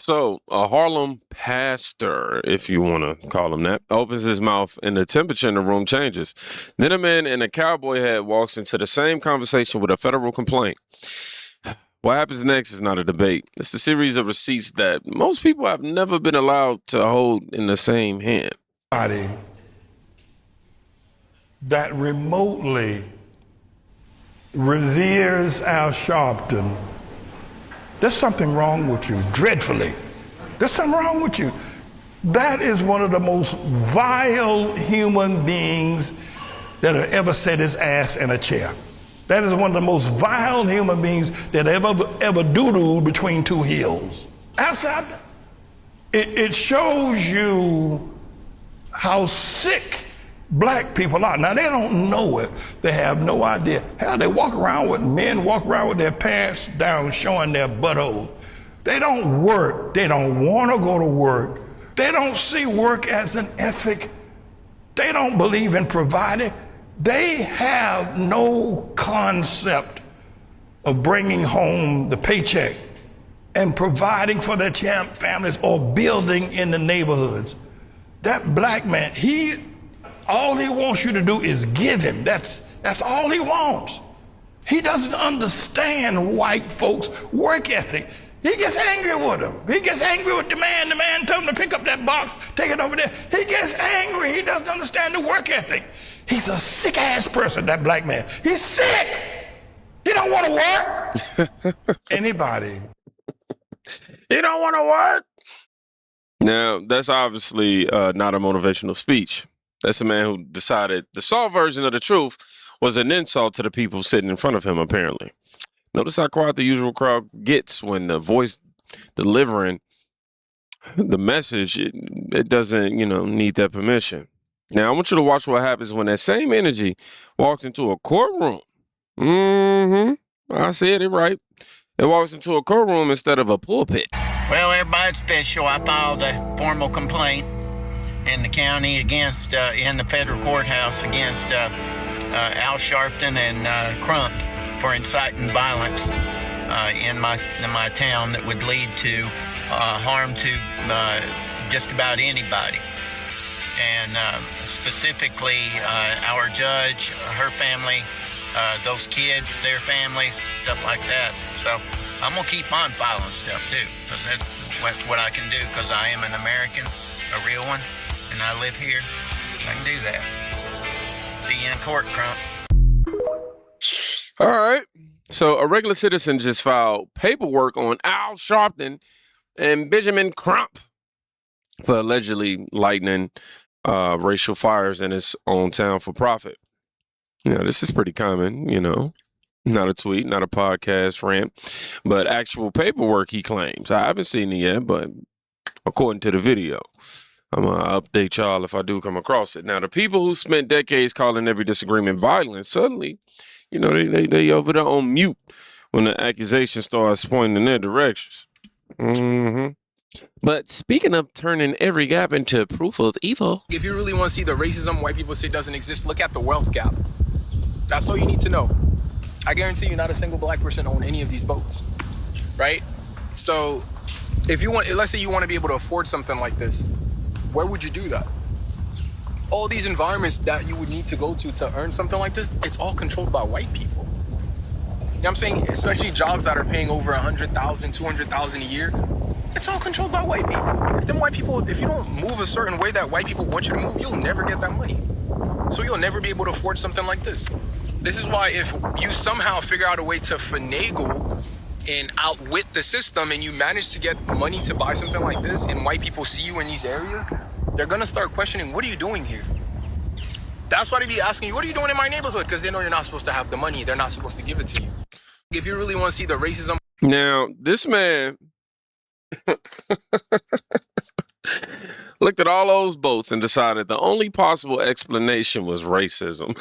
So, a Harlem pastor, if you want to call him that, opens his mouth and the temperature in the room changes. Then a man in a cowboy hat walks into the same conversation with a federal complaint. What happens next is not a debate. It's a series of receipts that most people have never been allowed to hold in the same hand. That remotely reveres Al Sharpton, there's something wrong with you, dreadfully. There's something wrong with you. That is one of the most vile human beings that have ever set his ass in a chair. That is one of the most vile human beings that ever doo-dooed between two hills. Al Sharpton, it shows you how sick black people are. Now, they don't know it. They have no idea. Hell, men walk around with their pants down, showing their butthole. They don't work. They don't want to go to work. They don't see work as an ethic. They don't believe in providing. They have no concept of bringing home the paycheck and providing for their families or building in the neighborhoods. That black man, all he wants you to do is give him. That's all he wants. He doesn't understand white folks' work ethic. He gets angry with him. He gets angry with the man. The man told him to pick up that box, take it over there. He gets angry. He doesn't understand the work ethic. He's a sick-ass person, that black man. He's sick. He don't want to work. Anybody. You don't want to work? Now, that's obviously not a motivational speech. That's a man who decided the soft version of the truth was an insult to the people sitting in front of him, apparently. Notice how quiet the usual crowd gets when the voice delivering the message, it doesn't, need that permission. Now, I want you to watch what happens when that same energy walks into a courtroom. I said it right. It walks into a courtroom instead of a pulpit. Well, everybody's special. I filed a formal complaint in the county against, in the federal courthouse against Al Sharpton and Crump for inciting violence in my town that would lead to harm to just about anybody. And specifically, our judge, her family, those kids, their families, stuff like that. So I'm going to keep on filing stuff, too, because that's what I can do, because I am an American, a real one, and I live here. I can do that. See you in court, Crump. All right. So a regular citizen just filed paperwork on Al Sharpton and Benjamin Crump for allegedly lighting racial fires in his own town for profit. This is pretty common, not a tweet, not a podcast rant, but actual paperwork, he claims. I haven't seen it yet, but according to the video, I'm going to update y'all if I do come across it. Now, the people who spent decades calling every disagreement violent, suddenly, they over there on mute when the accusation starts pointing in their directions. But speaking of turning every gap into proof of evil. If you really want to see the racism white people say doesn't exist, look at the wealth gap. That's all you need to know. I guarantee you not a single black person owned any of these boats, right? So if you want, let's say you want to be able to afford something like this, where would you do that? All these environments that you would need to go to earn something like this, it's all controlled by white people. You know what I'm saying? Especially jobs that are paying over $100,000, $200,000 a year. It's all controlled by white people. If you don't move a certain way that white people want you to move, you'll never get that money. So you'll never be able to afford something like this. This is why if you somehow figure out a way to finagle and outwit the system and you manage to get money to buy something like this and white people see you in these areas, they're going to start questioning, what are you doing here? That's why they be asking you, what are you doing in my neighborhood? Because they know you're not supposed to have the money. They're not supposed to give it to you. If you really want to see the racism. Now, this man looked at all those boats and decided the only possible explanation was racism.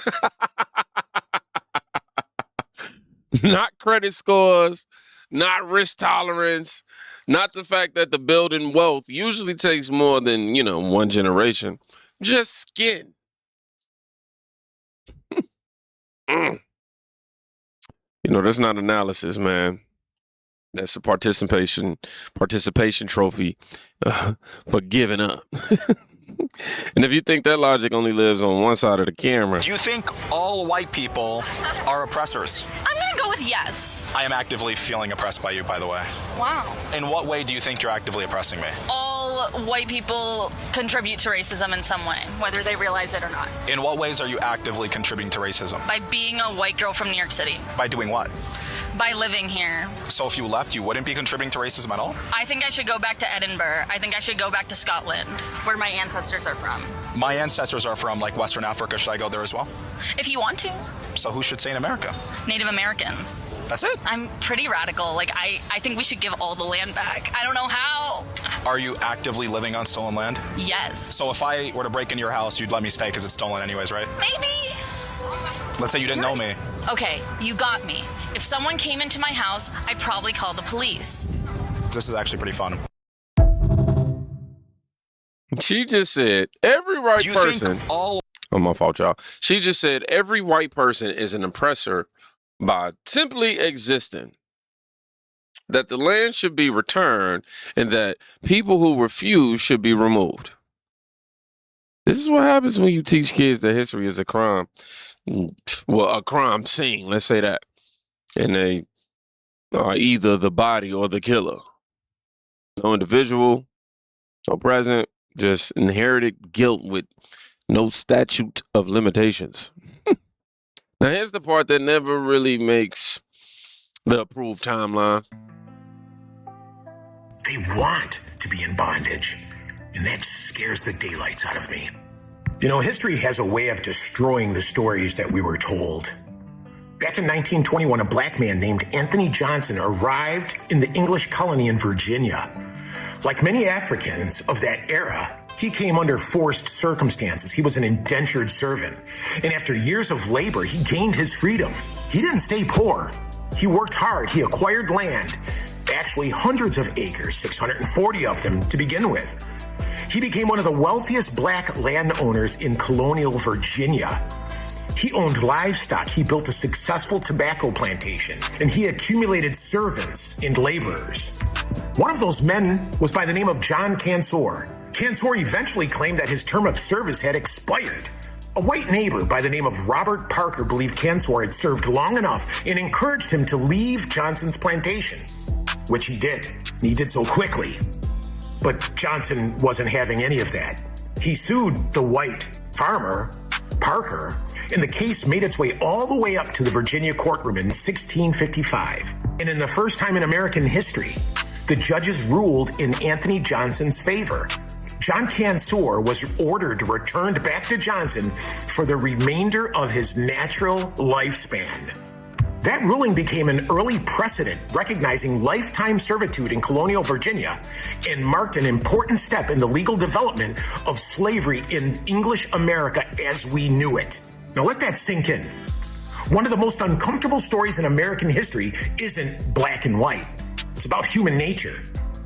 Not credit scores, not risk tolerance, not the fact that the building wealth usually takes more than, one generation. Just skin. That's not analysis, man. That's a participation trophy for giving up. And if you think that logic only lives on one side of the camera, Do you think all white people are oppressors? I'm gonna go with yes. I am actively feeling oppressed by you, by the way. Wow. In what way do you think you're actively oppressing me? All white people contribute to racism in some way, whether they realize it or not. In what ways are you actively contributing to racism? By being a white girl from New York City. By doing what? By living here. So if you left, you wouldn't be contributing to racism at all? I think I should go back to Edinburgh. I think I should go back to Scotland, where my ancestors are from. My ancestors are from like Western Africa. Should I go there as well? If you want to. So who should stay in America? Native Americans. That's it? I'm pretty radical. Like, I think we should give all the land back. I don't know how. Are you actively living on stolen land? Yes. So if I were to break into your house, you'd let me stay because it's stolen anyways, right? Maybe. Let's say you didn't know me. Okay, you got me. If someone came into my house, I'd probably call the police. This is actually pretty fun. she just said every white Do you person. think all Oh, my fault, y'all. She just said every white person is an oppressor by simply existing. That the land should be returned and that people who refuse should be removed. This is what happens when you teach kids that history is a crime. Well, a crime scene, let's say that. And they are either the body or the killer. No individual, no present, just inherited guilt with no statute of limitations. Now, here's the part that never really makes the approved timeline. They want to be in bondage, and that scares the daylights out of me. You know, history has a way of destroying the stories that we were told. Back in 1921, a black man named Anthony Johnson arrived in the English colony in Virginia. Like many Africans of that era, he came under forced circumstances. He was an indentured servant. And after years of labor, he gained his freedom. He didn't stay poor. He worked hard. He acquired land, actually hundreds of acres, 640 of them to begin with. He became one of the wealthiest black landowners in colonial Virginia. He owned livestock. He built a successful tobacco plantation, and he accumulated servants and laborers. One of those men was by the name of John Cansor. Cansor eventually claimed that his term of service had expired. A white neighbor by the name of Robert Parker believed Cansor had served long enough and encouraged him to leave Johnson's plantation, which he did. He did so quickly. But Johnson wasn't having any of that. He sued the white farmer, Parker, and the case made its way all the way up to the Virginia courtroom in 1655. And in the first time in American history, the judges ruled in Anthony Johnson's favor. John Cansor was ordered returned back to Johnson for the remainder of his natural lifespan. That ruling became an early precedent recognizing lifetime servitude in colonial Virginia and marked an important step in the legal development of slavery in English America as we knew it. Now let that sink in. One of the most uncomfortable stories in American history isn't black and white. It's about human nature.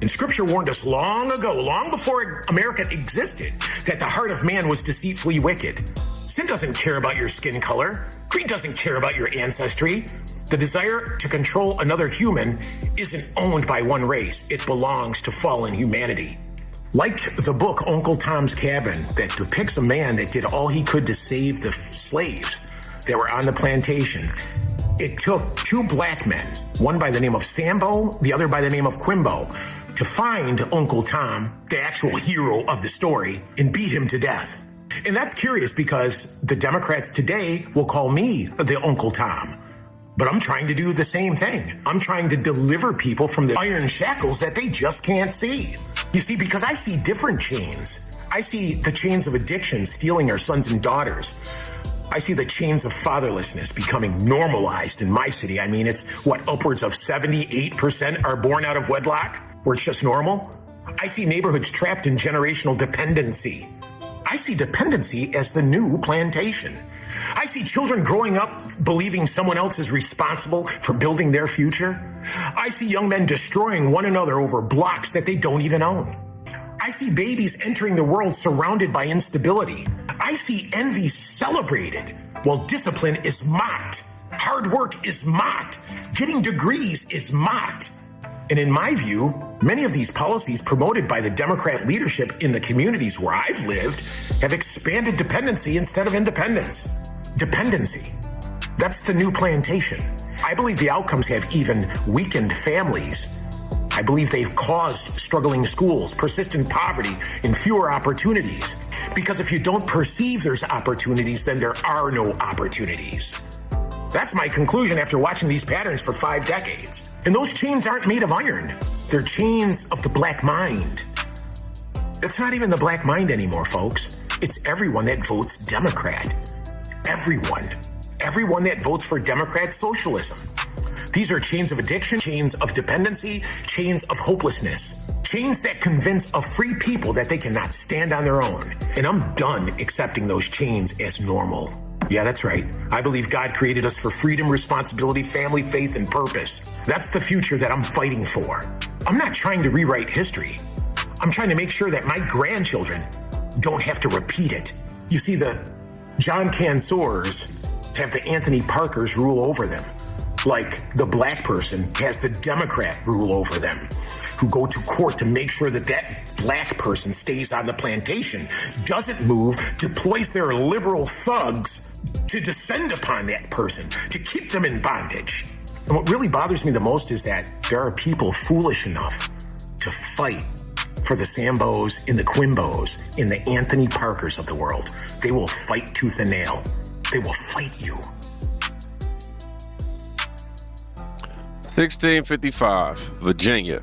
And scripture warned us long ago, long before America existed, that the heart of man was deceitfully wicked. Sin doesn't care about your skin color. Greed doesn't care about your ancestry. The desire to control another human isn't owned by one race. It belongs to fallen humanity. Like the book Uncle Tom's Cabin that depicts a man that did all he could to save the slaves that were on the plantation, it took two black men, one by the name of Sambo, the other by the name of Quimbo, to find Uncle Tom, the actual hero of the story, and beat him to death. And that's curious because the Democrats today will call me the Uncle Tom. But I'm trying to do the same thing. I'm trying to deliver people from the iron shackles that they just can't see. You see, because I see different chains. I see the chains of addiction stealing our sons and daughters. I see the chains of fatherlessness becoming normalized in my city. I mean, it's upwards of 78% are born out of wedlock, where it's just normal. I see neighborhoods trapped in generational dependency. I see dependency as the new plantation. I see children growing up believing someone else is responsible for building their future. I see young men destroying one another over blocks that they don't even own. I see babies entering the world surrounded by instability. I see envy celebrated while discipline is mocked. Hard work is mocked. Getting degrees is mocked. And in my view, many of these policies promoted by the Democrat leadership in the communities where I've lived have expanded dependency instead of independence. Dependency. That's the new plantation. I believe the outcomes have even weakened families. I believe they've caused struggling schools, persistent poverty, and fewer opportunities. Because if you don't perceive there's opportunities, then there are no opportunities. That's my conclusion after watching these patterns for 5 decades. And those chains aren't made of iron. They're chains of the black mind. It's not even the black mind anymore, folks. It's everyone that votes Democrat. Everyone. Everyone that votes for Democrat socialism. These are chains of addiction, chains of dependency, chains of hopelessness, chains that convince a free people that they cannot stand on their own. And I'm done accepting those chains as normal. Yeah, that's right. I believe God created us for freedom, responsibility, family, faith, and purpose. That's the future that I'm fighting for. I'm not trying to rewrite history. I'm trying to make sure that my grandchildren don't have to repeat it. You see, the John Cansors have the Anthony Parkers rule over them, like the black person has the Democrat rule over them, who go to court to make sure that that black person stays on the plantation, doesn't move, deploys their liberal thugs to descend upon that person, to keep them in bondage. And what really bothers me the most is that there are people foolish enough to fight for the Sambos and the Quimbos and the Anthony Parkers of the world. They will fight tooth and nail. They will fight you. 1655, Virginia.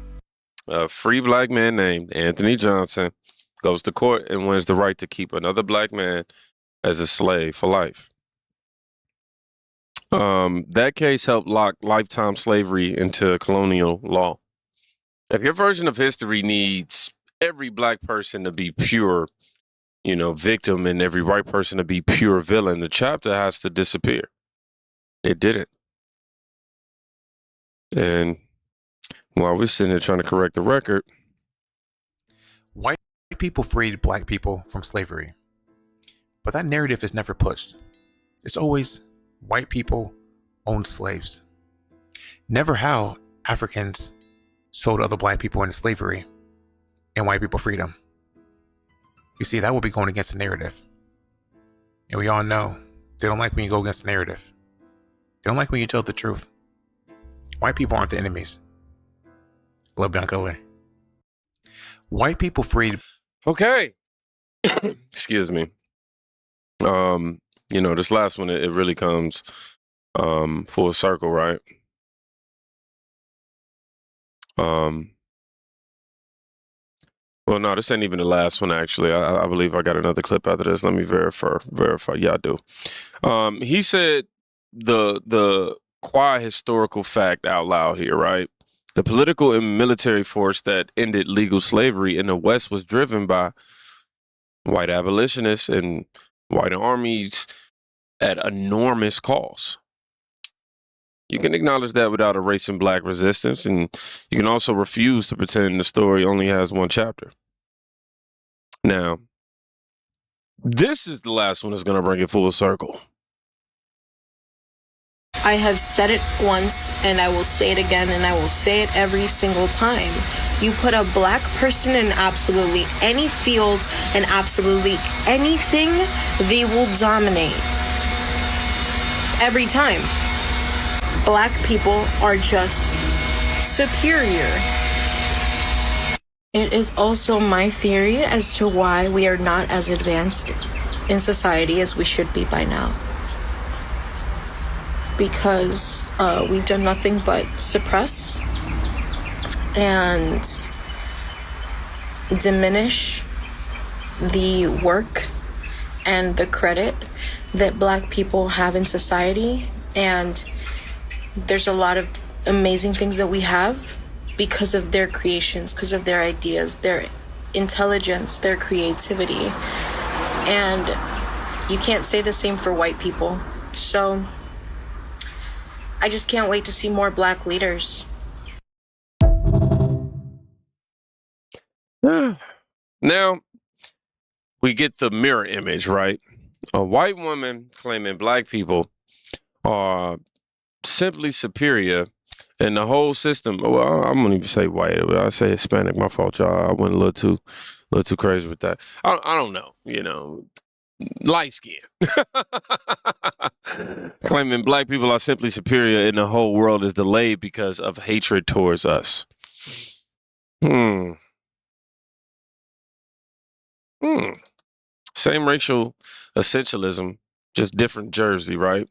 A free black man named Anthony Johnson goes to court and wins the right to keep another black man as a slave for life. That case helped lock lifetime slavery into colonial law. If your version of history needs every black person to be pure, victim, and every white person to be pure villain, the chapter has to disappear. It didn't. And while we're sitting there trying to correct the record, white people freed black people from slavery, but that narrative is never pushed. It's always white people owned slaves. Never how Africans sold other black people into slavery and white people freed them. You see, that would be going against the narrative. And we all know they don't like when you go against the narrative. They don't like when you tell the truth. White people aren't the enemies. Love Bianca. White people freed. Okay. Excuse me. This last one, it really comes full circle, right? Well, no, this ain't even the last one, actually. I believe I got another clip after this. Let me verify. Yeah, I do. He said the quiet historical fact out loud here, right? The political and military force that ended legal slavery in the West was driven by white abolitionists and white armies at enormous cost. You can acknowledge that without erasing black resistance, and you can also refuse to pretend the story only has one chapter. Now, this is the last one that's going to bring it full circle. I have said it once, and I will say it again, and I will say it every single time. You put a black person in absolutely any field and absolutely anything, they will dominate. Every time. Black people are just superior. It is also my theory as to why we are not as advanced in society as we should be by now. Because we've done nothing but suppress and diminish the work and the credit that black people have in society. And there's a lot of amazing things that we have because of their creations, because of their ideas, their intelligence, their creativity. And you can't say the same for white people. So I just can't wait to see more black leaders. Now, we get the mirror image, right? A white woman claiming black people are simply superior And the whole system, well, I'm gonna even say white. I say Hispanic. My fault, y'all. I went a little too crazy with that. I don't know. Light skin. Claiming black people are simply superior and the whole world is delayed because of hatred towards us. Same racial essentialism, just different jersey, right?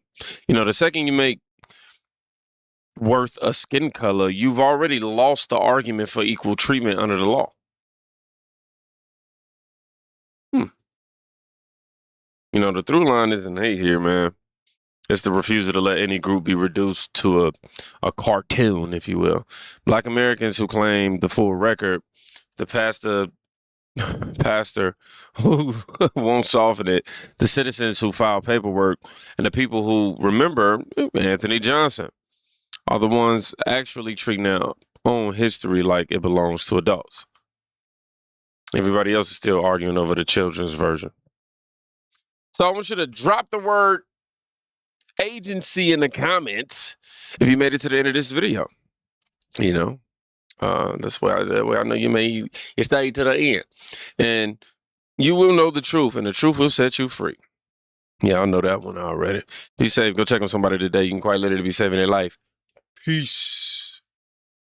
The second you make worth a skin color, you've already lost the argument for equal treatment under the law. The through line isn't hate here, man. It's the refusal to let any group be reduced to a cartoon, if you will. Black Americans who claim the full record, the pastor who won't soften it, the citizens who file paperwork, and the people who remember Anthony Johnson are the ones actually treating their own history like it belongs to adults. Everybody else is still arguing over the children's version. So I want you to drop the word agency in the comments if you made it to the end of this video. That's why I know you stayed to the end. And you will know the truth, and the truth will set you free. Yeah, I know that one already. Be safe. Go check on somebody today. You can quite literally be saving their life. Peace.